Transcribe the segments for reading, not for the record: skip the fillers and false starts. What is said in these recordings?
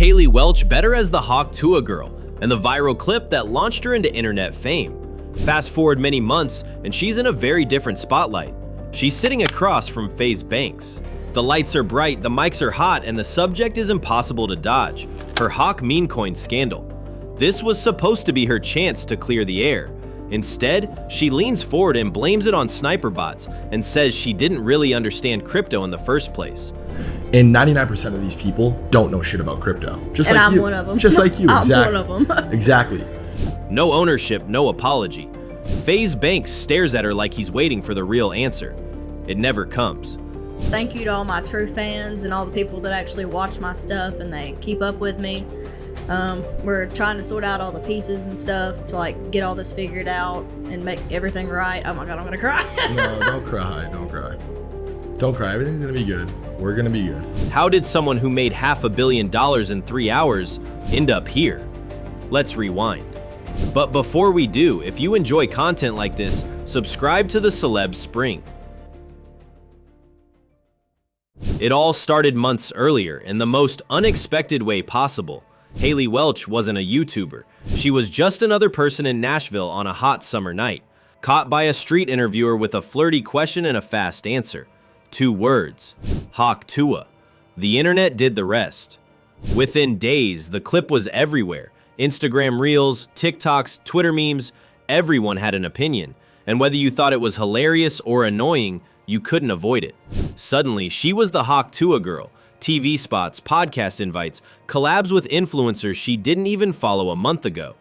Haliey Welch better as the Hawk Tuah Girl and the viral clip that launched her into internet fame. Fast forward many months, and she's in a very different spotlight. She's sitting across from FaZe Banks. The lights are bright, the mics are hot, and the subject is impossible to dodge: her Hawk meme coin scandal. This was supposed to be her chance to clear the air. Instead, she leans forward and blames it on sniper bots and says she didn't really understand crypto in the first place. And 99% of these people don't know shit about crypto. Just and like I'm you. one of them. Just like you, exactly. I'm one of them. Exactly. No ownership, no apology. FaZe Banks stares at her like he's waiting for the real answer. It never comes. Thank you to all my true fans and all the people that actually watch my stuff and they keep up with me. We're trying to sort out all the pieces and stuff to like get all this figured out and make everything right. Oh my god, I'm gonna cry. No, don't cry, don't cry. Don't cry, everything's gonna be good. We're gonna be good. How did someone who made $500 million in 3 hours end up here? Let's rewind. But before we do, if you enjoy content like this, subscribe to the Celeb Spring. It all started months earlier in the most unexpected way possible. Haliey Welch wasn't a YouTuber. She was just another person in Nashville on a hot summer night, caught by a street interviewer with a flirty question and a fast answer. 2 words: Hawk Tuah. The internet did the rest. Within days, the clip was everywhere. Instagram Reels, TikToks, Twitter memes, everyone had an opinion. And whether you thought it was hilarious or annoying, you couldn't avoid it. Suddenly, she was the Hawk Tuah Girl. TV spots, podcast invites, collabs with influencers she didn't even follow a month ago.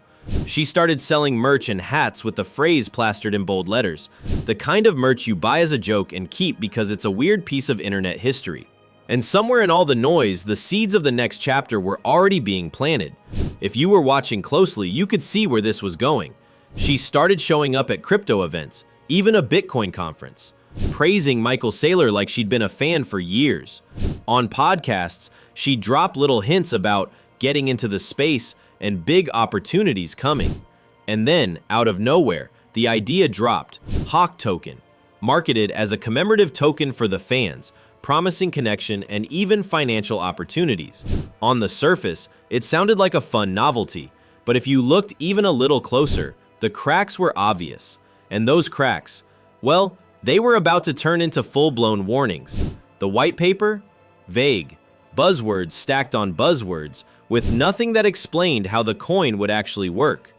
She started selling merch and hats with the phrase plastered in bold letters, the kind of merch you buy as a joke and keep because it's a weird piece of internet history. And somewhere in all the noise, the seeds of the next chapter were already being planted. If you were watching closely, you could see where this was going. She started showing up at crypto events, even a Bitcoin conference, praising Michael Saylor like she'd been a fan for years. On podcasts, she'd drop little hints about getting into the space and big opportunities coming. And then, out of nowhere, the idea dropped: Hawk Token, marketed as a commemorative token for the fans, promising connection and even financial opportunities. On the surface, it sounded like a fun novelty, but if you looked even a little closer, the cracks were obvious. And those cracks, well, they were about to turn into full-blown warnings. The white paper? Vague. Buzzwords stacked on buzzwords, with nothing that explained how the coin would actually work.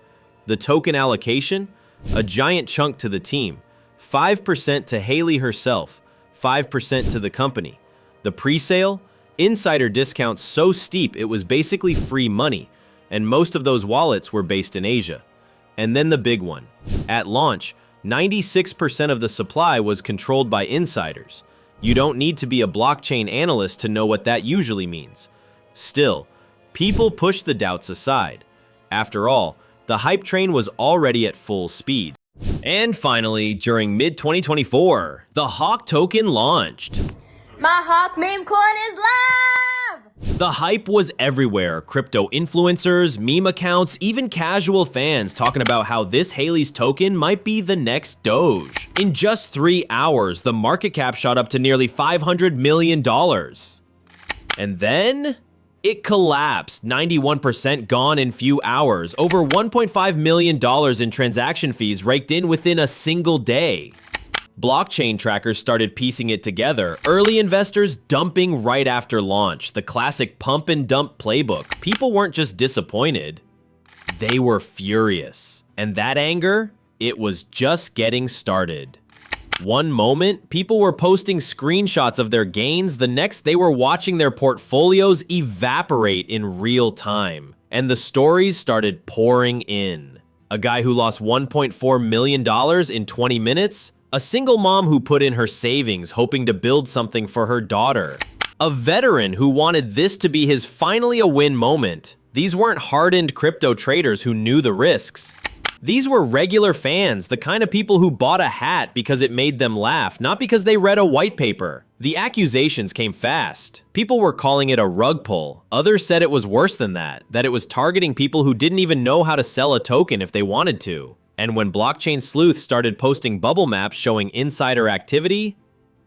The token allocation? A giant chunk to the team. 5% to Haliey herself, 5% to the company. The pre-sale? Insider discounts so steep it was basically free money, and most of those wallets were based in Asia. And then the big one. At launch, 96% of the supply was controlled by insiders. You don't need to be a blockchain analyst to know what that usually means. Still, people pushed the doubts aside. After all, the hype train was already at full speed. And finally, during mid-2024, the Hawk token launched. My Hawk meme coin is live! The hype was everywhere. Crypto influencers, meme accounts, even casual fans talking about how this Haliey's token might be the next Doge. In just 3 hours, the market cap shot up to nearly $500 million. And then it collapsed, 91% gone in few hours, over $1.5 million in transaction fees raked in within a single day. Blockchain trackers started piecing it together, early investors dumping right after launch, the classic pump and dump playbook. People weren't just disappointed, they were furious. And that anger, it was just getting started. One moment, people were posting screenshots of their gains, the next they were watching their portfolios evaporate in real time. And the stories started pouring in. A guy who lost $1.4 million in 20 minutes? A single mom who put in her savings hoping to build something for her daughter. A veteran who wanted this to be his finally a win moment. These weren't hardened crypto traders who knew the risks. These were regular fans, the kind of people who bought a hat because it made them laugh, not because they read a white paper. The accusations came fast. People were calling it a rug pull. Others said it was worse than that it was targeting people who didn't even know how to sell a token if they wanted to. And when blockchain sleuths started posting bubble maps showing insider activity,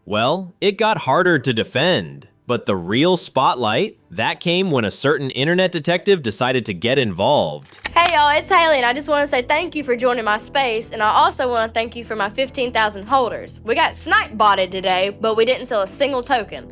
well, it got harder to defend. But the real spotlight, that came when a certain internet detective decided to get involved. Hey y'all, it's Haliey, and I just want to say thank you for joining my space, and I also want to thank you for my 15,000 holders. We got snipe botted today, but we didn't sell a single token.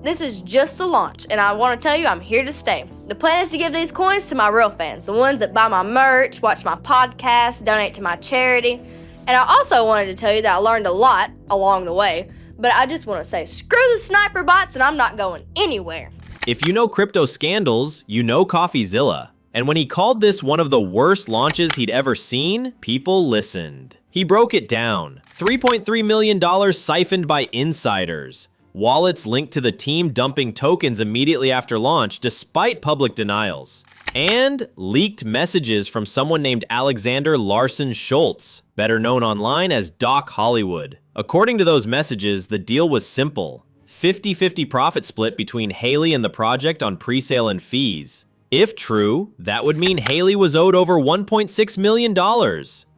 This is just a launch, and I want to tell you I'm here to stay. The plan is to give these coins to my real fans, the ones that buy my merch, watch my podcast, donate to my charity. And I also wanted to tell you that I learned a lot along the way, but I just want to say screw the sniper bots, and I'm not going anywhere. If you know crypto scandals, you know CoffeeZilla. And when he called this one of the worst launches he'd ever seen, people listened. He broke it down. $3.3 million siphoned by insiders. Wallets linked to the team dumping tokens immediately after launch despite public denials. And leaked messages from someone named Alexander Larson Schultz, better known online as Doc Hollywood. According to those messages, the deal was simple. 50-50 profit split between Haliey and the project on presale and fees. If true, that would mean Haliey was owed over $1.6 million.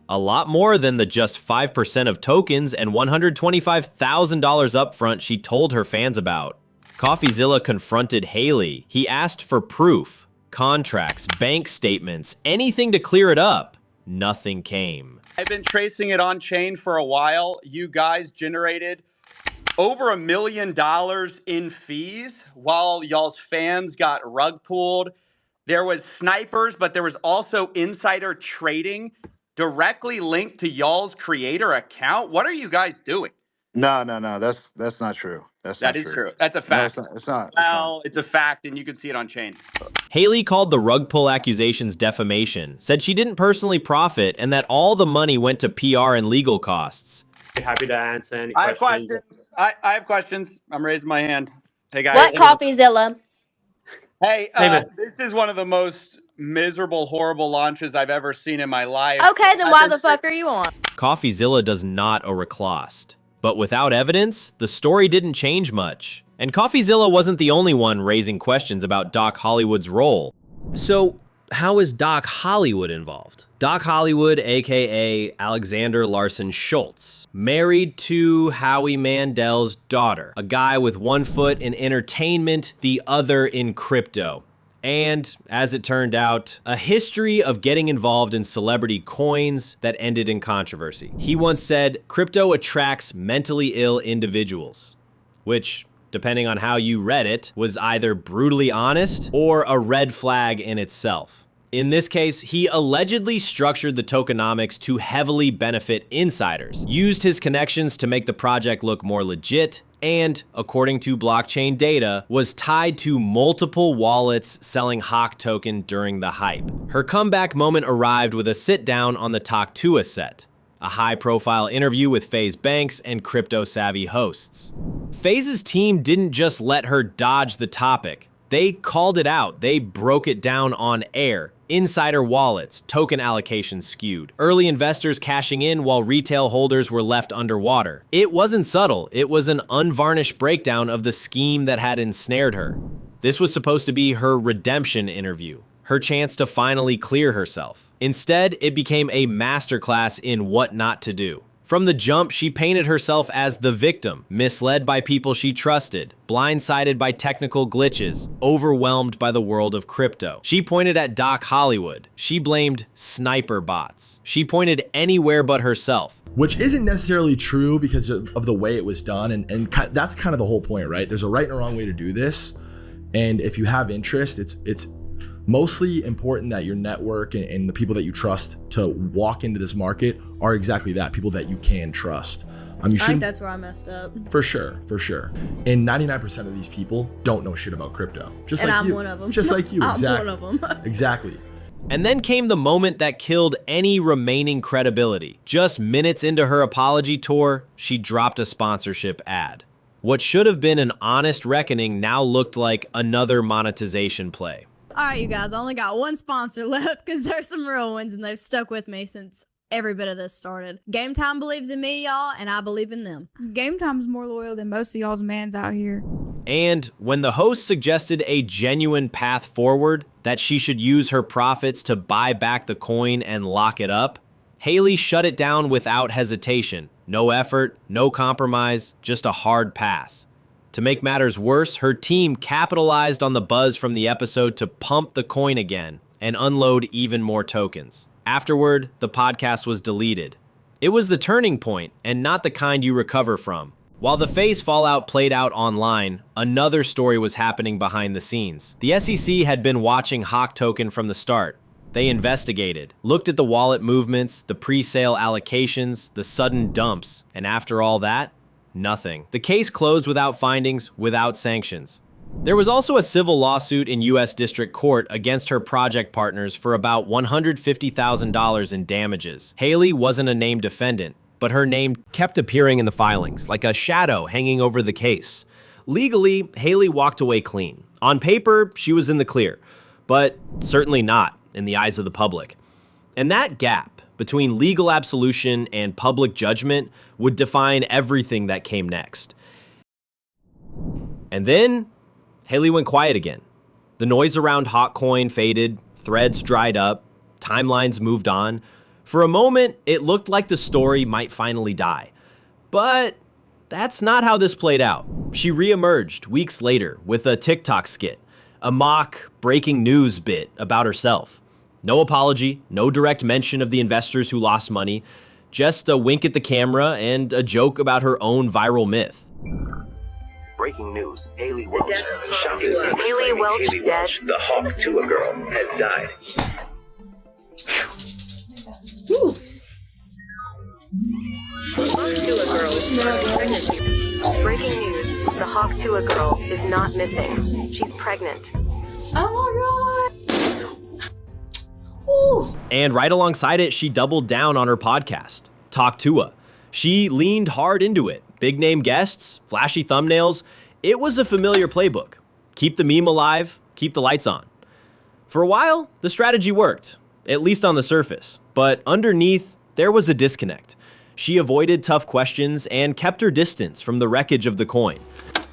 A lot more than the just 5% of tokens and $125,000 upfront she told her fans about. CoffeeZilla confronted Haliey. He asked for proof, contracts, bank statements, anything to clear it up. Nothing came. I've been tracing it on chain for a while. You guys generated over $1 million in fees while y'all's fans got rug pulled. There was snipers, but there was also insider trading directly linked to y'all's creator account. What are you guys doing? No. That's not true. That is true. That's a fact. No, it's not. Well, it's a fact, and you can see it on chain. Haliey called the rug pull accusations defamation, said she didn't personally profit, and that all the money went to PR and legal costs. Happy to answer any I have questions. questions. I have questions. I'm raising my hand. Hey, guys. What, CoffeeZilla? Hey, man. this is one of the most miserable, horrible launches I've ever seen in my life. Okay, then why the fuck are you on? CoffeeZilla does not owe reclast. But without evidence, the story didn't change much. And CoffeeZilla wasn't the only one raising questions about Doc Hollywood's role. So, how is Doc Hollywood involved? Doc Hollywood, aka Alexander Larson Schultz, married to Howie Mandel's daughter, a guy with one foot in entertainment, the other in crypto. And, as it turned out, a history of getting involved in celebrity coins that ended in controversy. He once said, crypto attracts mentally ill individuals, which, depending on how you read it, was either brutally honest or a red flag in itself. In this case, he allegedly structured the tokenomics to heavily benefit insiders, used his connections to make the project look more legit, and, according to blockchain data, was tied to multiple wallets selling Hawk token during the hype. Her comeback moment arrived with a sit-down on the Hawk Tuah set, a high-profile interview with FaZe Banks and crypto-savvy hosts. FaZe's team didn't just let her dodge the topic. They called it out. They broke it down on air. Insider wallets, token allocation skewed, early investors cashing in while retail holders were left underwater. It wasn't subtle, it was an unvarnished breakdown of the scheme that had ensnared her. This was supposed to be her redemption interview, her chance to finally clear herself. Instead, it became a masterclass in what not to do. From the jump, she painted herself as the victim, misled by people she trusted, blindsided by technical glitches, overwhelmed by the world of crypto. She pointed at Doc Hollywood. She blamed sniper bots. She pointed anywhere but herself. Which isn't necessarily true because of the way it was done. And that's kind of the whole point, right? There's a right and a wrong way to do this. And if you have interest, it's mostly important that your network and the people that you trust to walk into this market are exactly that, people that you can trust. I think that's where I messed up. For sure. And 99% of these people don't know shit about crypto. Just and like I'm you. one of them. Just like you, exactly. I'm one of them. Exactly. And then came the moment that killed any remaining credibility. Just minutes into her apology tour, she dropped a sponsorship ad. What should have been an honest reckoning now looked like another monetization play. All right, you guys, I only got one sponsor left because there's some real ones and they've stuck with me since every bit of this started. Game Time believes in me, y'all, and I believe in them. Game Time's more loyal than most of y'all's mans out here. And when the host suggested a genuine path forward, that she should use her profits to buy back the coin and lock it up, Haliey shut it down without hesitation. No effort, no compromise, just a hard pass. To make matters worse, her team capitalized on the buzz from the episode to pump the coin again and unload even more tokens. Afterward, the podcast was deleted. It was the turning point and not the kind you recover from. While the FaZe fallout played out online, another story was happening behind the scenes. The SEC had been watching Hawk Token from the start. They investigated, looked at the wallet movements, the pre-sale allocations, the sudden dumps, and after all that, nothing. The case closed without findings, without sanctions. There was also a civil lawsuit in U.S. District Court against her project partners for about $150,000 in damages. Haliey wasn't a named defendant, but her name kept appearing in the filings, like a shadow hanging over the case. Legally, Haliey walked away clean. On paper, she was in the clear, but certainly not in the eyes of the public. And that gap between legal absolution and public judgment would define everything that came next. And then, Haliey went quiet again. The noise around Hawkcoin faded, threads dried up, timelines moved on. For a moment, it looked like the story might finally die. But that's not how this played out. She reemerged weeks later with a TikTok skit, a mock breaking news bit about herself. No apology, no direct mention of the investors who lost money, just a wink at the camera and a joke about her own viral myth. Breaking news, Haliey Welch. Haliey Welch dead. The Hawk Tuah Girl has died. Hawk Tuah Girl is pregnant. Breaking news, the Hawk Tuah Girl is not missing. She's pregnant. Oh my god. Ooh. And right alongside it, she doubled down on her podcast, Hawk Tuah. She leaned hard into it. Big name guests, flashy thumbnails. It was a familiar playbook. Keep the meme alive, keep the lights on. For a while, the strategy worked, at least on the surface. But underneath, there was a disconnect. She avoided tough questions and kept her distance from the wreckage of the coin.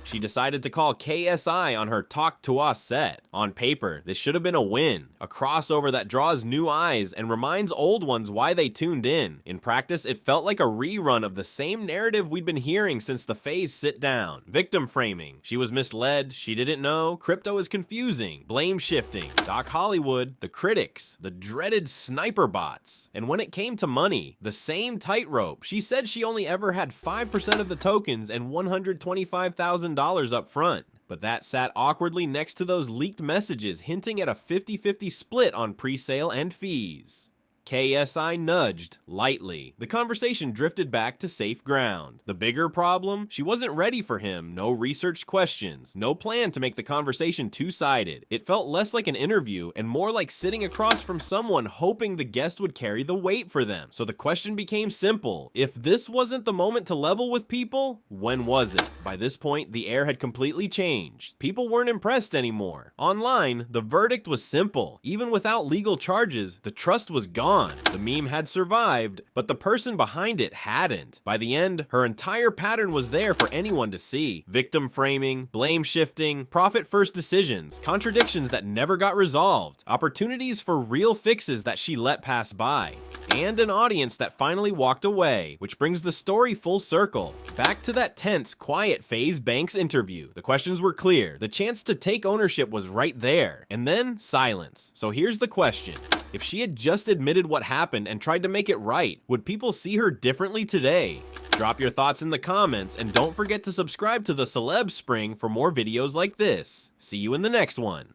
She decided to call KSI on her Hawk Tuah set. On paper, this should have been a win, a crossover that draws new eyes and reminds old ones why they tuned in. In practice, it felt like a rerun of the same narrative we'd been hearing since the FaZe sit down. Victim framing. She was misled, she didn't know, crypto is confusing, blame shifting, Doc Hollywood, the critics, the dreaded sniper bots. And when it came to money, the same tightrope. She said she only ever had 5% of the tokens and $125,000 up front, but that sat awkwardly next to those leaked messages hinting at a 50-50 split on pre-sale and fees. KSI nudged lightly. The conversation drifted back to safe ground. The bigger problem? She wasn't ready for him. No researched questions. No plan to make the conversation two-sided. It felt less like an interview and more like sitting across from someone hoping the guest would carry the weight for them. So the question became simple. If this wasn't the moment to level with people, when was it? By this point, the air had completely changed. People weren't impressed anymore. Online, the verdict was simple. Even without legal charges, the trust was gone. The meme had survived, but the person behind it hadn't. By the end, her entire pattern was there for anyone to see. Victim framing, blame shifting, profit first decisions, contradictions that never got resolved, opportunities for real fixes that she let pass by, and an audience that finally walked away, which brings the story full circle. Back to that tense, quiet FaZe Banks interview. The questions were clear. The chance to take ownership was right there. And then silence. So here's the question. If she had just admitted what happened and tried to make it right, would people see her differently today? Drop your thoughts in the comments and don't forget to subscribe to the Celeb Spring for more videos like this. See you in the next one.